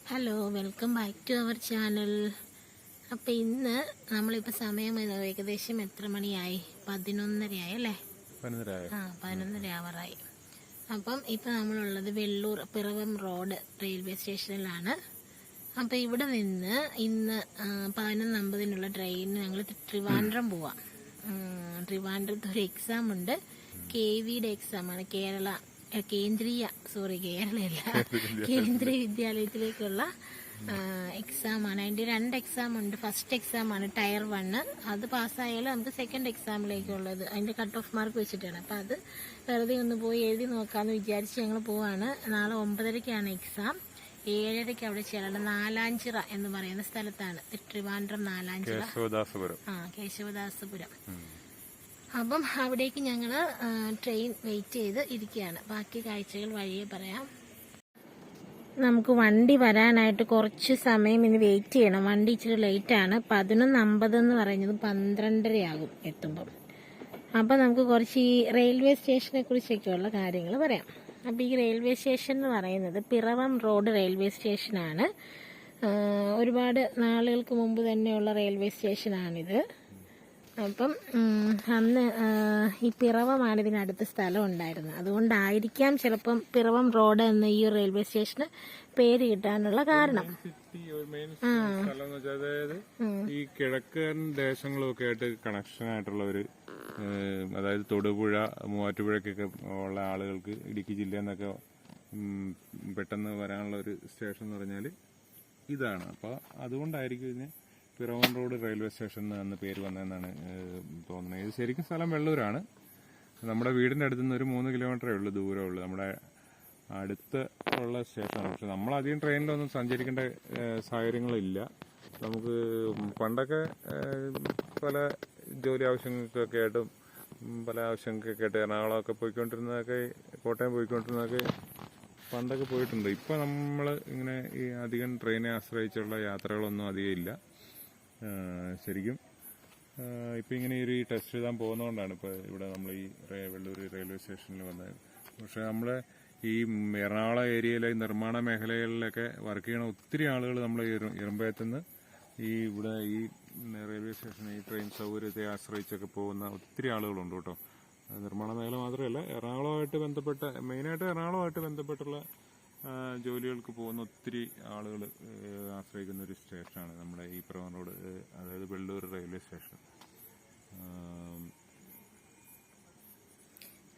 Hello, welcome back to our channel. അപ്പോൾ ഇന്ന് നമ്മളിപ്പോൾ സമയം ഏകദേശം എത്ര മണിയായി? 11:30 അല്ലേ? 11:30 ആവറായി. അപ്പം ഇപ്പം നമ്മളുള്ളത് വെള്ളൂർ പിറവം റോഡ് റെയിൽവേ സ്റ്റേഷനിലാണ്. അപ്പോൾ ഇവിടെ നിന്ന് ഇന്ന് 11:50 ട്രെയിനിന് ഞങ്ങൾ ട്രിവാൻഡ്രം പോവാം. ട്രിവാൻഡ്രത്ത് ഒരു എക്സാം ഉണ്ട്. KVയുടെ എക്സാമാണ്. കേന്ദ്രീയ വിദ്യാലയത്തിലേക്കുള്ള എക്സാമാണ്. അതിൻ്റെ 2 എക്സാം ഉണ്ട്. ഫസ്റ്റ് എക്സാമാണ് ടയർ 1. അത് പാസ്സായാലും നമുക്ക് സെക്കൻഡ് എക്സാമിലേക്കുള്ളത് അതിൻ്റെ കട്ട് ഓഫ് മാർക്ക് വെച്ചിട്ടാണ്. അപ്പം അത് വെറുതെ ഒന്ന് പോയി എഴുതി നോക്കാമെന്ന് വിചാരിച്ച് ഞങ്ങൾ പോവാണ്. നാളെ 9:30 എക്സാം. 7:30 അവിടെ ചെല്ലണം. നാലാഞ്ചിറ എന്ന് പറയുന്ന സ്ഥലത്താണ്. ട്രിവാൻഡ്രം നാലാഞ്ചിറ, കേശവദാസപുരം. അപ്പം അവിടേക്ക് ഞങ്ങൾ ട്രെയിൻ വെയിറ്റ് ചെയ്ത് ഇരിക്കുകയാണ്. ബാക്കി കാഴ്ചകൾ വഴിയെ പറയാം. നമുക്ക് വണ്ടി വരാനായിട്ട് കുറച്ച് സമയം ഇനി വെയിറ്റ് ചെയ്യണം. വണ്ടി ഇച്ചിരി ലേറ്റാണ്. 11:50 എന്ന് പറയുന്നത് 12:30 ആകും എത്തുമ്പം. അപ്പം നമുക്ക് കുറച്ച് ഈ റെയിൽവേ സ്റ്റേഷനെ കുറിച്ചൊക്കെയുള്ള കാര്യങ്ങൾ പറയാം. അപ്പം ഈ റെയിൽവേ സ്റ്റേഷൻ എന്ന് പറയുന്നത് പിറവം റോഡ് റെയിൽവേ സ്റ്റേഷനാണ്. ഒരുപാട് നാളുകൾക്ക് മുമ്പ് തന്നെയുള്ള റെയിൽവേ സ്റ്റേഷനാണിത്. അപ്പം അന്ന് ഈ പിറവമാണ് ഇതിനടുത്ത് സ്ഥലം ഉണ്ടായിരുന്നത്. അതുകൊണ്ടായിരിക്കാം ചിലപ്പം പിറവം റോഡ് എന്ന ഈ റെയിൽവേ സ്റ്റേഷന് പേര് കിട്ടാനുള്ള കാരണം. അതായത് ഈ കിഴക്കൻ ദേശങ്ങളൊക്കെ ആയിട്ട് കണക്ഷൻ ആയിട്ടുള്ള ഒരു, അതായത് തൊടുപുഴ, മൂവാറ്റുപുഴക്കൊക്കെ ഉള്ള ആളുകൾക്ക് ഇടുക്കി ജില്ലയിൽ നിന്നൊക്കെ പെട്ടെന്ന് വരാനുള്ള ഒരു സ്റ്റേഷൻ എന്ന് പറഞ്ഞാൽ ഇതാണ്. അപ്പോൾ അതുകൊണ്ടായിരിക്കും ഇതിന് പിറവം റോഡ് റെയിൽവേ സ്റ്റേഷൻ എന്ന പേര് വന്നതെന്നാണ് തോന്നുന്നത്. ഇത് ശരിക്കും സ്ഥലം വെള്ളൂരാണ്. നമ്മുടെ വീടിൻ്റെ അടുത്ത് നിന്ന് ഒരു 3 കിലോമീറ്ററേ ഉള്ളൂ ദൂരമുള്ളൂ. നമ്മുടെ അടുത്ത് ഉള്ള സ്റ്റേഷനാണ്. പക്ഷെ നമ്മളധികം ട്രെയിനിലൊന്നും സഞ്ചരിക്കേണ്ട സാഹചര്യങ്ങളില്ല. നമുക്ക് പണ്ടൊക്കെ പല ജോലി ആവശ്യങ്ങൾക്കൊക്കെ ആയിട്ടും പല ആവശ്യങ്ങൾക്കൊക്കെ ആയിട്ട് എറണാകുളമൊക്കെ പോയിക്കൊണ്ടിരുന്നതൊക്കെ, കോട്ടയം പോയിക്കൊണ്ടിരുന്നതൊക്കെ പണ്ടൊക്കെ പോയിട്ടുണ്ട്. ഇപ്പോൾ നമ്മൾ ഇങ്ങനെ ഈ അധികം ട്രെയിനെ ആശ്രയിച്ചുള്ള യാത്രകളൊന്നും അധികം ഇല്ല. ശരിക്കും ഇപ്പം ഇങ്ങനെ ഒരു ടെസ്റ്റ് എഴുതാൻ പോകുന്നതുകൊണ്ടാണ് ഇപ്പോൾ ഇവിടെ നമ്മൾ ഈ വെള്ളൂർ റെയിൽവേ സ്റ്റേഷനിൽ വന്നത്. പക്ഷെ നമ്മൾ ഈ എറണാകുളം ഏരിയയിലെ നിർമ്മാണ മേഖലകളിലൊക്കെ വർക്ക് ചെയ്യണ ഒത്തിരി ആളുകൾ നമ്മൾ ഇറമ്പയത്തുനിന്ന് ഇവിടെ ഈ റെയിൽവേ സ്റ്റേഷൻ ഈ ട്രെയിൻ സൗകര്യത്തെ ആശ്രയിച്ചൊക്കെ പോകുന്ന ഒത്തിരി ആളുകളുണ്ട് കേട്ടോ. നിർമ്മാണ മേഖല മാത്രമല്ല, എറണാകുളമായിട്ട് ബന്ധപ്പെട്ട, മെയിനായിട്ട് എറണാകുളമായിട്ട് ബന്ധപ്പെട്ടുള്ള ജോലികൾക്ക് പോകുന്ന ഒത്തിരി ആളുകൾ ആശ്രയിക്കുന്ന ഒരു സ്റ്റേഷനാണ് നമ്മുടെ ഈ പിറവം റോഡ്, അതായത് വെള്ളൂർ റെയിൽവേ സ്റ്റേഷൻ.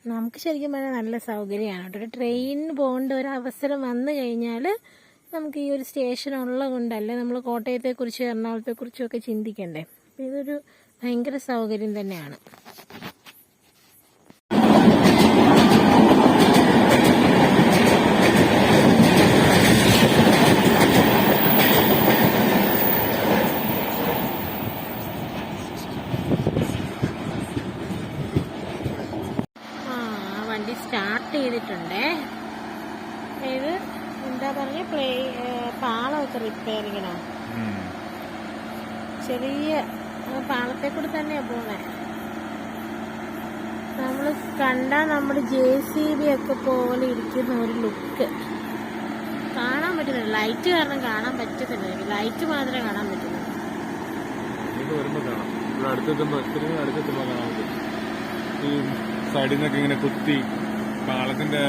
നമുക്ക് ശരിക്കും പറഞ്ഞാൽ നല്ല സൗകര്യമാണ് കേട്ടോ. ട്രെയിനിന് പോകേണ്ട ഒരു അവസരം വന്നു കഴിഞ്ഞാൽ നമുക്ക് ഈ ഒരു സ്റ്റേഷൻ ഉള്ളത് കൊണ്ടല്ലേ നമ്മൾ കോട്ടയത്തെക്കുറിച്ചും എറണാകുളത്തെക്കുറിച്ചും ഒക്കെ ചിന്തിക്കണ്ടേ. അപ്പം ഇതൊരു ഭയങ്കര സൗകര്യം തന്നെയാണ്. വണ്ടി സ്റ്റാർട്ട് ചെയ്തിട്ടുണ്ടേ. ഇത് എന്താ പറഞ്ഞ പാളമൊക്കെ റിപ്പയറിങ്ങണോ, ചെറിയ പാളത്തെ കൂടെ തന്നെയാ പോണേ. നമ്മൾ കണ്ടാൽ നമ്മുടെ JCB ഒക്കെ പോലെ ഇരിക്കുന്ന ഒരു ലുക്ക് കാണാൻ പറ്റുന്നില്ല. ലൈറ്റ് കാരണം കാണാൻ പറ്റത്തില്ല. ലൈറ്റ് മാത്രമേ കാണാൻ പറ്റുന്നുള്ളൂ. ഈ സൈഡിൽ നിന്നൊക്കെ ഇങ്ങനെ കുത്തി പാളത്തിന്റെ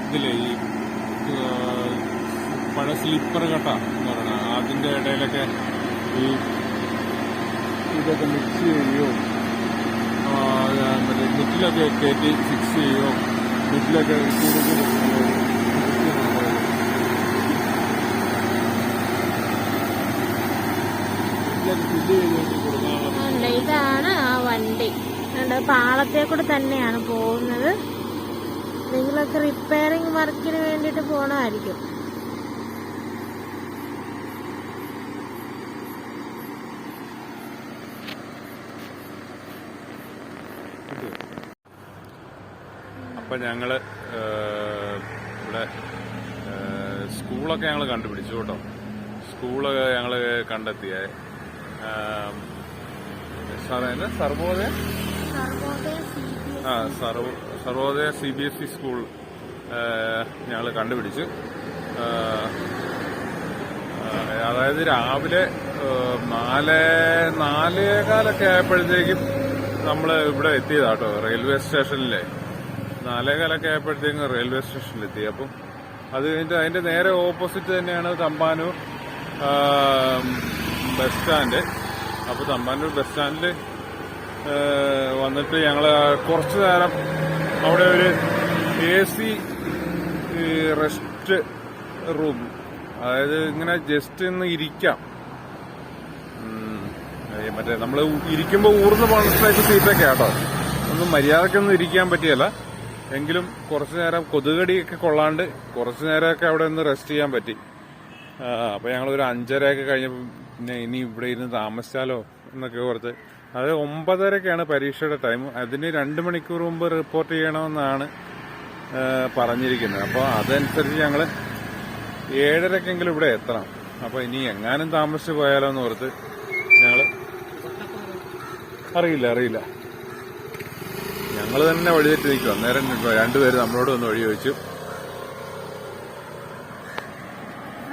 ഇതിലെ ഈ പഴയ സ്ലീപ്പർ കട്ട എന്ന് പറയണ അതിന്റെ ഇടയിലൊക്കെ ഈ ഇതൊക്കെ മിക്സ് ചെയ്യുകയോ നെറ്റിലൊക്കെ കയറ്റി ഫിക്സ് ചെയ്യുകയോ നെറ്റിലൊക്കെ കൂടുതൽ ഇതാണ് ആ വണ്ടി. പാളത്തെ കൂടെ തന്നെയാണ് പോകുന്നത്. നിങ്ങളൊക്കെ റിപ്പയറിംഗ് വർക്കിന് വേണ്ടിയിട്ട് പോകണമായിരിക്കും. അപ്പം ഞങ്ങള് ഇവിടെ സ്കൂളൊക്കെ ഞങ്ങൾ കണ്ടുപിടിച്ചു കേട്ടോ. സ്കൂളൊക്കെ ഞങ്ങൾ കണ്ടെത്തിയ സർവോദയ സർവോദയ CBSE സ്കൂൾ ഞങ്ങൾ കണ്ടുപിടിച്ചു. അതായത് രാവിലെ 4:45 ആയപ്പോഴത്തേക്കും നമ്മൾ ഇവിടെ എത്തിയതാട്ടോ, റെയിൽവേ സ്റ്റേഷനിലെ 4:15 ആയപ്പോഴത്തേക്കും റെയിൽവേ സ്റ്റേഷനിലെത്തി. അപ്പം അത് കഴിഞ്ഞിട്ട് അതിന്റെ നേരെ ഓപ്പോസിറ്റ് തന്നെയാണ് തമ്പാനൂർ ബസ് സ്റ്റാൻഡ്. അപ്പൊ തമ്പാനൂർ ബസ് സ്റ്റാൻഡിൽ വന്നിട്ട് ഞങ്ങൾ കുറച്ചു നേരം അവിടെ ഒരു AC റെസ്റ്റ് റൂം, അതായത് ഇങ്ങനെ ജസ്റ്റ് ഒന്ന് ഇരിക്കാം, മറ്റേ നമ്മൾ ഇരിക്കുമ്പോൾ ഊർന്ന് പോകുന്ന ടൈപ്പ് സീറ്റൊക്കെ കേട്ടോ, ഒന്നും മര്യാദക്കൊന്നും ഇരിക്കാൻ പറ്റിയല്ല. എങ്കിലും കുറച്ചു നേരം കൊതുകടിയൊക്കെ കൊള്ളാണ്ട് കുറച്ചു നേരമൊക്കെ അവിടെ ഒന്ന് റെസ്റ്റ് ചെയ്യാൻ പറ്റി. അപ്പൊ ഞങ്ങൾ ഒരു 5:30 കഴിഞ്ഞപ്പോൾ പിന്നെ ഇനി ഇവിടെ ഇരുന്ന് താമസിച്ചാലോ എന്നൊക്കെ ഓർത്ത്, അത് 9:30 പരീക്ഷയുടെ ടൈം. അതിന് 2 മണിക്കൂർ മുമ്പ് റിപ്പോർട്ട് ചെയ്യണമെന്നാണ് പറഞ്ഞിരിക്കുന്നത്. അപ്പോൾ അതനുസരിച്ച് ഞങ്ങൾ 7:30 ഇവിടെ എത്തണം. അപ്പൊ ഇനി എങ്ങാനും താമസിച്ച് പോയാലോ എന്ന് ഓർത്ത് ഞങ്ങള് അറിയില്ല ഞങ്ങൾ തന്നെ വഴിതെറ്റി നിൽക്കും. അന്നേരം 2 പേര് നമ്മളോട് ഒന്ന് വഴി ചോദിച്ചു.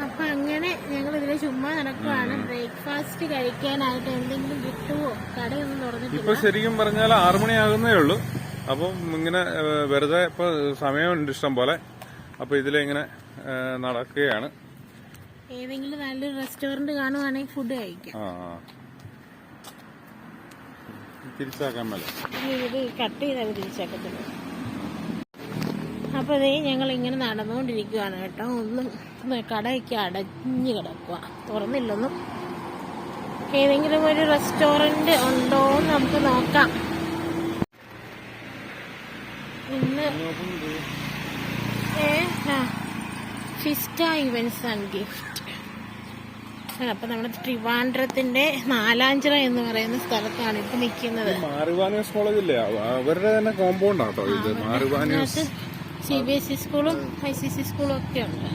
അപ്പൊ അങ്ങനെ ഞങ്ങൾ ഇതിലെ ചുമ്മാ നടക്കുവാണ്. ബ്രേക്ക്ഫാസ്റ്റ് കഴിക്കാനായിട്ട് എന്തെങ്കിലും കിട്ടുമോ? കടയൊന്നും തുറന്നിട്ടില്ല. ഇപ്പൊ ശരിക്കും പറഞ്ഞാൽ 6 മണിയാകുന്നേ ഉള്ളൂ. അപ്പം ഇങ്ങനെ വെറുതെ ഇപ്പൊ സമയമുണ്ട് ഇഷ്ടം പോലെ. അപ്പൊ ഇതിലിങ്ങനെ നടക്കുകയാണ്. ഏതെങ്കിലും നല്ലൊരു റെസ്റ്റോറന്റ് കാണുവാണെങ്കിൽ ഫുഡ് കഴിക്കാം. തിരിച്ചാക്കാൻ മേലെ ഇത് കട്ട് ചെയ്താൽ തിരിച്ചാക്കത്തില്ല. അപ്പൊ അതേ ഞങ്ങൾ ഇങ്ങനെ നടന്നുകൊണ്ടിരിക്കുകയാണ് കേട്ടോ. ഒന്നും കടയൊക്കെ അടഞ്ഞു കിടക്കുക, തുറന്നില്ലൊന്നും. ഏതെങ്കിലും ഒരു റെസ്റ്റോറന്റ് ഉണ്ടോ എന്ന് നമുക്ക് നോക്കാം. ഇന്ന് ഫിസ്റ്റ ഇവന്റ്സ് ആൻഡ് ഗിഫ്റ്റ്. അപ്പൊ നമ്മുടെ ട്രിവാൻഡ്രത്തിന്റെ നാലാഞ്ചിറ എന്ന് പറയുന്ന സ്ഥലത്താണ് ഇപ്പൊ നിൽക്കുന്നത്. മാറിവാനിയസ് കോളേജില്ലേ, അവരുടെ തന്നെ കോമ്പൗണ്ട് ആട്ടോ ഇത്. മാറിവാനിയസ് CBSE സ്കൂളും ICC സ്കൂളും ഒക്കെ ഉണ്ട്.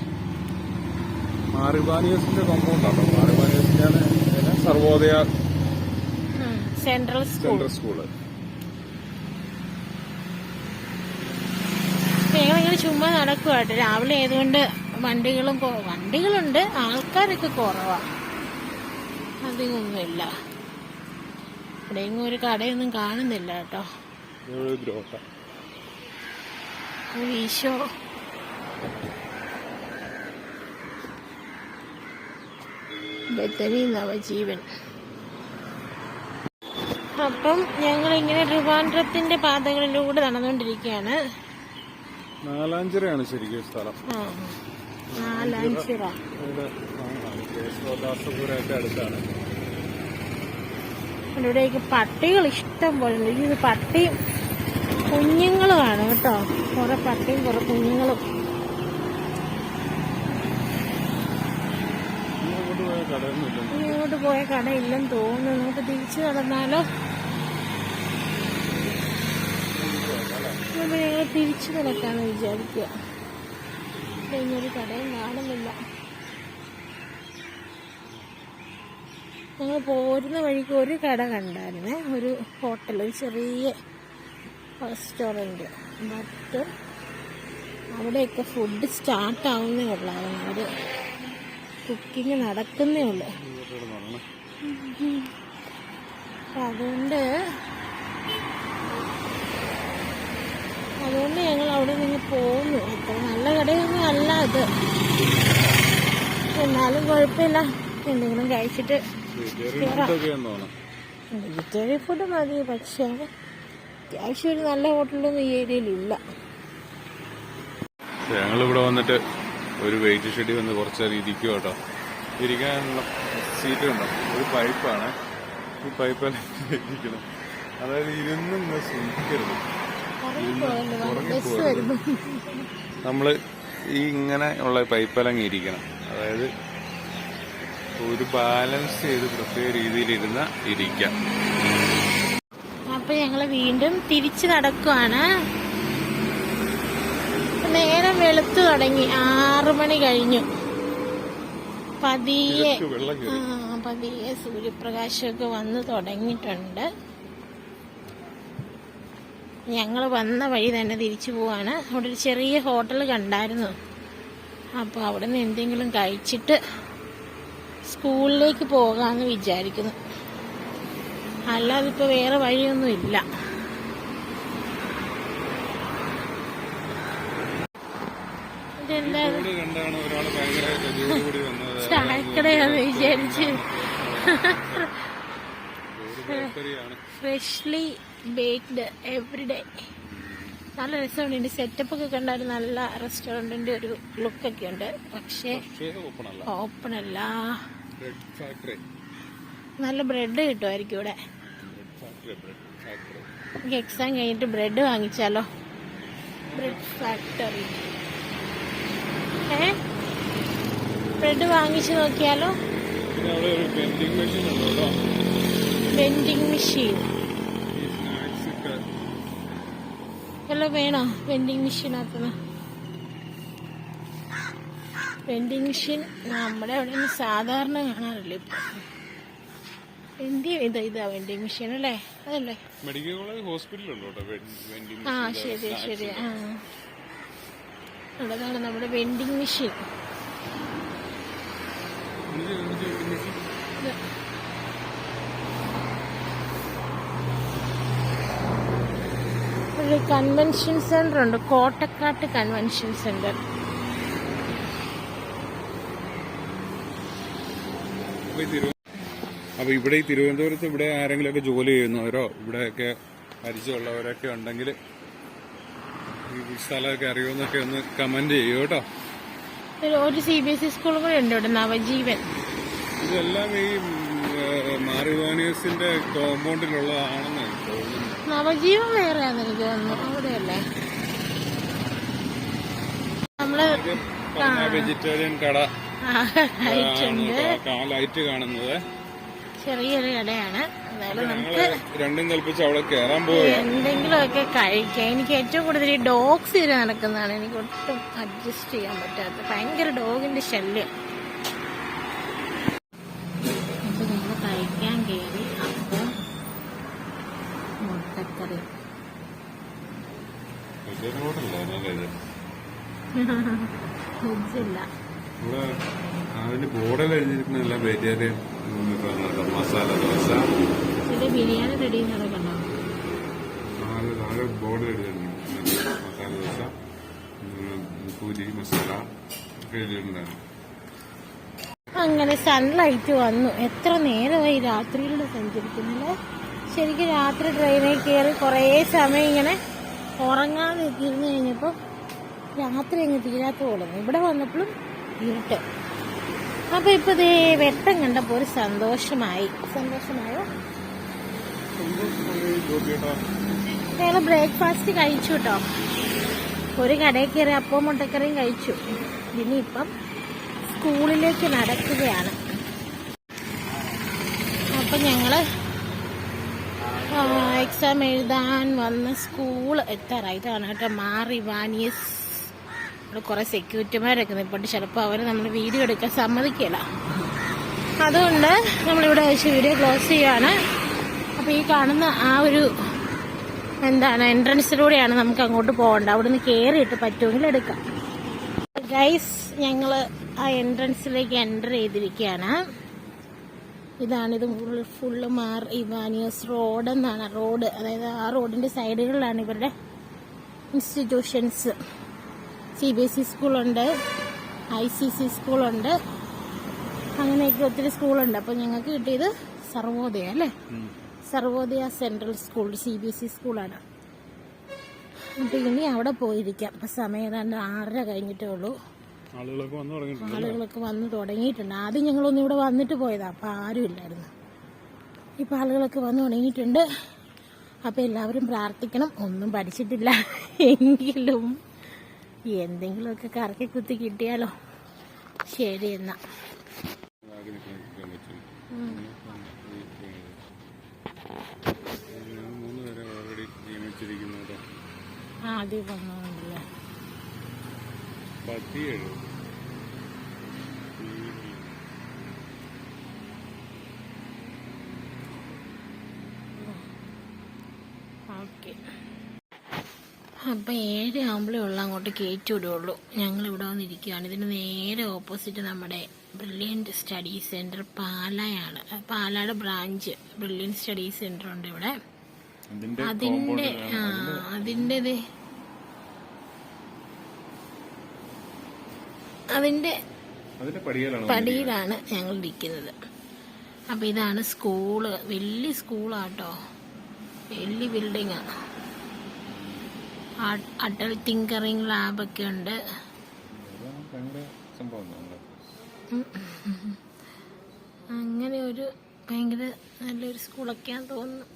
മാറിവാനിയസിന്റെ കോമ്പൗണ്ട് ആട്ടോ. മാറിവാനിയസിന്റെ സർവോദയ സെൻട്രൽ സ്കൂള്. ഞങ്ങളിങ്ങനെ ചുമ്മാ നടക്കുവാട്ടോ. രാവിലെ ആയതുകൊണ്ട് വണ്ടികളുണ്ട്, ആൾക്കാരൊക്കെ കുറവാ, അധികമൊന്നുമില്ല. ഇവിടെയെങ്കിലും ഒരു കടയൊന്നും കാണുന്നില്ല കേട്ടോ. ഈശോ, ബെത്തനി നവജീവൻ. അപ്പം ഞങ്ങളിങ്ങനെ ട്രിവാൻഡ്രത്തിന്റെ പാതകളിലൂടെ നടന്നുകൊണ്ടിരിക്കുകയാണ്. നാലാഞ്ചിറയാണ് ശരിക്കും സ്ഥലം. നാലാഞ്ചിറ അടുത്താണ്. ഇവിടേക്ക് പട്ടികൾ ഇഷ്ടം പോലെ ഉണ്ട്. ഇത് പട്ടിയും കുഞ്ഞുങ്ങളുമാണ് കേട്ടോ. കുറെ പട്ടിയും കുറെ കുഞ്ഞുങ്ങളും. ഇങ്ങോട്ട് പോയ കടയില്ലെന്ന് തോന്നുന്നു. നമുക്ക് തിരിച്ചു നടന്നാലോ? ഞങ്ങൾ തിരിച്ചു നടക്കാന്ന് വിചാരിക്കുക. ഇങ്ങനൊരു കടയും കാണുന്നില്ല. ഞങ്ങൾ പോരുന്ന വഴിക്ക് ഒരു കട കണ്ടായിരുന്നേ, ഒരു ഹോട്ടൽ, ഒരു ചെറിയ റെസ്റ്റോറൻറ്റ്. ബട്ട് അവിടെയൊക്കെ ഫുഡ് സ്റ്റാർട്ടാവുന്നേ ഉള്ളായിരുന്നു. അവർ കുക്കിംഗ് നടക്കുന്നേ ഉള്ളു. അതുകൊണ്ട് ഞങ്ങൾ അവിടെ നിന്ന് പോന്നു. അത്ര നല്ല കടയൊന്നും അല്ല ഇത്, എന്നാലും കുഴപ്പമില്ല. എന്തെങ്കിലും കഴിച്ചിട്ട് വെജിറ്റേറിയൻ ഫുഡ് മതി. പക്ഷേ അത്യാവശ്യം ഒരു നല്ല ഹോട്ടലൊന്നും ഈ ഏരിയയിലില്ല. ഞങ്ങളിവിടെ വന്നിട്ട് ഒരു വെയിറ്റ് ഷെഡിൽ വന്ന് കുറച്ച് നേരം ഇരിക്കും കേട്ടോ. ഇരിക്കാനുള്ള സീറ്റ് ഉണ്ടോ, ഒരു പൈപ്പാണ്. ഈ പൈപ്പെല്ലാം ഇരിക്കണം. അതായത് ഇരുന്നും സൂക്ഷിക്കരുത്. നമ്മള് ഈ ഇങ്ങനെ ഉള്ള പൈപ്പെല്ലാം ഇരിക്കണം. അതായത് ഒരു ബാലൻസ് ചെയ്ത് പ്രത്യേക രീതിയിൽ ഇരിക്കാം. അപ്പൊ ഞങ്ങള് വീണ്ടും തിരിച്ചു നടക്കുവാണ്. നേരം വെളുത്തു തുടങ്ങി, 6 മണി കഴിഞ്ഞു. പതിയെ സൂര്യപ്രകാശമൊക്കെ വന്ന് തുടങ്ങിയിട്ടുണ്ട്. ഞങ്ങൾ വന്ന വഴി തന്നെ തിരിച്ചു പോവാണ്. അവിടെ ഒരു ചെറിയ ഹോട്ടൽ കണ്ടായിരുന്നു. അപ്പോൾ അവിടെ നിന്ന് എന്തെങ്കിലും കഴിച്ചിട്ട് സ്കൂളിലേക്ക് പോകാമെന്ന് വിചാരിക്കുന്നു. അല്ലാതെ ഇപ്പോൾ വേറെ വഴിയൊന്നും ഇല്ല. ഇതെന്താ ചായക്കടയാന്ന് വിചാരിച്ച്. Freshly baked everyday. നല്ല രസമുണ്ട്. ഇതിന്റെ സെറ്റപ്പ് ഒക്കെ കണ്ടാൽ നല്ല റെസ്റ്റോറന്റിന്റെ ഒരു ലുക്കൊക്കെ ഉണ്ട്. പക്ഷേ ഓപ്പൺ അല്ല. നല്ല ബ്രെഡ് കിട്ടുമായിരിക്കും ഇവിടെ. എനിക്ക് എക്സാം കഴിഞ്ഞിട്ട് ബ്രെഡ് വാങ്ങിച്ചാലോ? Bread factory. ബ്രെഡ് വാങ്ങിച്ചു നോക്കിയാലോ? വെൻഡിങ് മെഷീൻ വല്ലതും വേണോ? വെൻഡിങ് മെഷീനകത്തുനിന്ന് വെൻഡിങ് മെഷീൻ നമ്മുടെ അവിടെ നിന്ന് സാധാരണ കാണാറില്ല ഇപ്പൊ. ഇതാ വെൻഡിങ് മെഷീൻ അല്ലേ? അതല്ലേ? മെഡിക്കൽ കോളേജ് ഹോസ്പിറ്റലുണ്ടോ? ആ ശരി ശരി. ആ അതാണ് നമ്മുടെ വെൻഡിങ് മെഷീൻ. ഒരു കൺവെൻഷൻ സെന്റർ ഉണ്ട്, കോട്ടക്കാട്ട് കൺവെൻഷൻ സെന്റർ. അപ്പൊ ഇവിടെ ഈ തിരുവനന്തപുരത്ത് ഇവിടെ ആരെങ്കിലും ഒക്കെ ജോലി ചെയ്യുന്നവരോ ഇവിടെയൊക്കെ പരിചയമുള്ളവരൊക്കെ ഉണ്ടെങ്കിൽ ഈ സ്ഥലമൊക്കെ അറിയുമെന്നൊക്കെ ഒന്ന് കമന്റ് ചെയ്യൂ കേട്ടോ. ഒരു CBSE സ്കൂൾ കൂടെ ഉണ്ട് ഇവിടെ, നവജീവൻ. ഇതെല്ലാം ഈ മാറിവാനിയസിന്റെ കോമ്പൗണ്ടിലുള്ളതാണെന്ന് തോന്നുന്നു. നവജീവൻ വേറെയാന്ന് എനിക്ക് തോന്നുന്നു. അവിടെയല്ലേ നമ്മള് വെജിറ്റേറിയൻ കട ലൈറ്റ് കാണുന്നത്? ചെറിയൊരു കടയാണ്. അതായത് നമുക്ക് രണ്ടും കൽപ്പിച്ച് അവിടെ കയറാൻ പോവുക, എന്തെങ്കിലുമൊക്കെ കഴിക്കാം. എനിക്ക് ഏറ്റവും കൂടുതൽ ഈ ഡോഗ്സ് ഇത് നടക്കുന്നതാണ് എനിക്ക് ഒട്ടും അഡ്ജസ്റ്റ് ചെയ്യാൻ പറ്റാത്തത്. ഭയങ്കര ഡോഗിന്റെ ശല്യം. അപ്പൊ ഞങ്ങൾ കഴിക്കാൻ കയറി. അപ്പം മുട്ടക്കറി ഫ്രിഡ്ജില്ല. അതിന്റെ ബോർഡിൽ എഴുതിയിരിക്കുന്നതല്ല വെജിറ്റേറിയൻ മസാല ദോശ. ഇതിന്റെ ബിരിയാണി റെഡി നടക്കണോ? ബോർഡിൽ എഴുതിയിട്ടുണ്ട് മസാല ദോശ, പൂരി മസാല ഒക്കെ എഴുതിയിട്ടുണ്ടായിരുന്നു. അങ്ങനെ സൺലൈറ്റ് വന്നു. എത്ര നേരമായി രാത്രിയിലൂടെ സഞ്ചരിക്കുന്നില്ല. ശരിക്കും രാത്രി ട്രെയിനിൽ കയറി കുറേ സമയം ഇങ്ങനെ ഉറങ്ങാതെ ഇരുന്ന് കഴിഞ്ഞപ്പോൾ രാത്രി അങ്ങ് തീരാത്ത പോലെ. ഇവിടെ വന്നപ്പോഴും ഇരുട്ട്. അപ്പൊ ഇപ്പൊ ഇതേ വെട്ടം കണ്ടപ്പോ ഒരു സന്തോഷമായോ? ഞങ്ങള് ബ്രേക്ക്ഫാസ്റ്റ് കഴിച്ചു കേട്ടോ. ഒരു കടയിൽ കയറി അപ്പവും മുട്ടക്കറിയും കഴിച്ചു. ഇനിയിപ്പം സ്കൂളിലേക്ക് നടക്കുകയാണ്. അപ്പൊ ഞങ്ങള് എക്സാം എഴുതാൻ വന്ന സ്കൂൾ എത്താറായിട്ടാണ് കേട്ടോ. മാറിവാനിയസ്. ഇവിടെ കുറെ സെക്യൂരിറ്റിമാരൊക്കെ നിൽപ്പുണ്ട്. ചിലപ്പോൾ അവർ നമ്മൾ വീഡിയോ എടുക്കാൻ സമ്മതിക്കില്ല. അതുകൊണ്ട് നമ്മളിവിടെ വെച്ച് വീഡിയോ ക്ലോസ് ചെയ്യാണ്. അപ്പോൾ ഈ കാണുന്ന ആ ഒരു എൻട്രൻസിലൂടെയാണ് നമുക്ക് അങ്ങോട്ട് പോകേണ്ടത്. അവിടെ നിന്ന് കയറിയിട്ട് പറ്റുമെങ്കിൽ എടുക്കാം. ഗൈസ്, ഞങ്ങൾ ആ എൻട്രൻസിലേക്ക് എൻ്റർ ചെയ്തിരിക്കുകയാണ്. ഇതാണിത് ഫുള്ള് മാറിവാനിയസ് റോഡ് എന്നാണ് റോഡ്. അതായത് ആ റോഡിന്റെ സൈഡുകളിലാണ് ഇവരുടെ ഇൻസ്റ്റിറ്റ്യൂഷൻസ്. CBSE സ്കൂളുണ്ട്, ICC സ്കൂളുണ്ട്, അങ്ങനെയൊക്കെ ഒത്തിരി സ്കൂളുണ്ട്. അപ്പോൾ ഞങ്ങൾക്ക് കിട്ടിയത് സർവോദയ അല്ലേ? സർവോദയ സെൻട്രൽ സ്കൂൾ CBSE സ്കൂളാണ്. അപ്പോൾ ഇനി അവിടെ പോയിരിക്കാം. അപ്പം സമയം ഏതാണ്ട് 6:30 കഴിഞ്ഞിട്ടേ ഉള്ളൂ. ആളുകളൊക്കെ വന്ന് തുടങ്ങിയിട്ടുണ്ട്. ആദ്യം ഞങ്ങളൊന്നും ഇവിടെ വന്നിട്ട് പോയതാ, അപ്പം ആരും ഇല്ലായിരുന്നു. ഇപ്പം ആളുകളൊക്കെ വന്ന് തുടങ്ങിയിട്ടുണ്ട്. അപ്പം എല്ലാവരും പ്രാർത്ഥിക്കണം. ഒന്നും പഠിച്ചിട്ടില്ല എങ്കിലും എന്തെങ്കിലുമൊക്കെ കറക്കി കുത്തി കിട്ടിയാലോ. ശരി എന്നാ. ആദ്യം വന്നോണ്ടല്ലേ. ഓക്കെ. അപ്പം 7 ആകുമ്പോഴേ ഉള്ളൂ അങ്ങോട്ട് കയറ്റി വിടുകയുള്ളൂ. ഞങ്ങൾ ഇവിടെ വന്നിരിക്കുകയാണ്. ഇതിന് നേരെ ഓപ്പോസിറ്റ് നമ്മുടെ ബ്രില്യൻറ്റ് സ്റ്റഡി സെൻറ്റർ പാലായാണ്. പാലയുടെ ബ്രാഞ്ച് ബ്രില്യൻറ്റ് സ്റ്റഡി സെൻറ്റർ ഉണ്ട് ഇവിടെ. അതിൻ്റെ പടിയിലാണ് ഞങ്ങൾ ഇരിക്കുന്നത്. അപ്പം ഇതാണ് സ്കൂള്. വലിയ സ്കൂളാട്ടോ, വലിയ ബിൽഡിങ്ങാണ്. അടൽ തിങ്കറിങ് ലാബൊക്കെ ഉണ്ട്. അങ്ങനെ ഒരു ഭയങ്കര നല്ലൊരു സ്കൂളൊക്കെയാന്ന് തോന്നുന്നു.